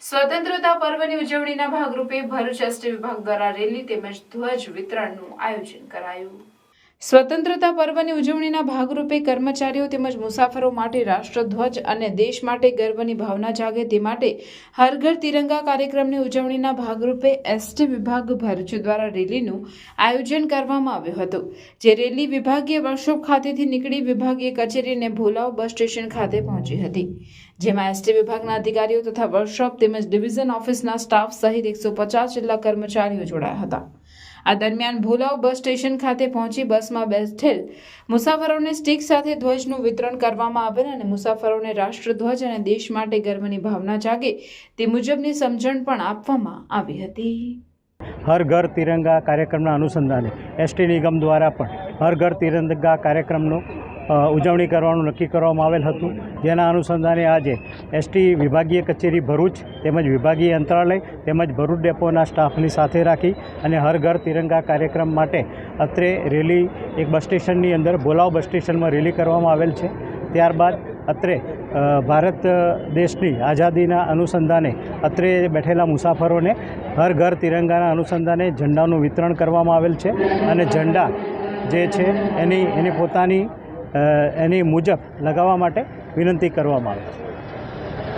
સ્વતંત્રતા પર્વની ઉજવણીના ભાગરૂપે ભરૂચ એસટી વિભાગ દ્વારા રેલી તેમજ ધ્વજ વિતરણનું આયોજન કરાયું। સ્વતંત્રતા પર્વની ઉજવણીના ભાગરૂપે કર્મચારીઓ તેમજ મુસાફરો માટે રાષ્ટ્રધ્વજ અને દેશ માટે ગર્વની ભાવના જાગે તે માટે હર ઘર તિરંગા કાર્યક્રમની ઉજવણીના ભાગરૂપે એસટી વિભાગ ભરૂચ દ્વારા રેલીનું આયોજન કરવામાં આવ્યું હતું। જે રેલી વિભાગીય વર્કશોપ ખાતેથી નીકળી વિભાગીય કચેરીને ભોલાવ બસ સ્ટેશન ખાતે પહોંચી હતી, જેમાં એસટી વિભાગના અધિકારીઓ તથા વર્કશોપ તેમજ ડિવિઝન ઓફિસના સ્ટાફ સહિત 150 જેટલા કર્મચારીઓ જોડાયા હતા। આ દરમિયાન ભોલાવ બસ સ્ટેશન ખાતે પહોંચી બસમાં બેઠેલ મુસાફરોને સ્ટીક સાથે ધ્વજનું વિતરણ કરવામાં આવેલ અને મુસાફરોને રાષ્ટ્રધ્વજ અને દેશ માટે ગર્વની ભાવના જાગે તે મુજબની સમજણ પણ આપવામાં આવી હતી। હર ઘર તિરંગા કાર્યક્રમના અનુસંધાને એસટી નિગમ દ્વારા પણ હર ઘર તિરંગા કાર્યક્રમનું ઉજવણી કરવાનું નક્કી કરવામાં આવેલ હતું। જેના અનુસંધાને આજે એસટી વિભાગીય કચેરી ભરૂચ તેમજ વિભાગીય મંત્રાલય તેમજ ભરૂચ ડેપોના સ્ટાફની સાથે રાખી અને હર ઘર તિરંગા કાર્યક્રમ માટે અત્રે રેલી એક બસ સ્ટેશનની અંદર ભોલાવ બસ સ્ટેશનમાં રેલી કરવામાં આવેલ છે। ત્યારબાદ અત્રે ભારત દેશની આઝાદીના અનુસંધાને અત્રે બેઠેલા મુસાફરોને હર ઘર તિરંગાના અનુસંધાને ઝંડાનું વિતરણ કરવામાં આવેલ છે અને ઝંડા જે છે એની પોતાની એની મુજબ લગાવવા માટે વિનંતી કરવામાં આવે છે।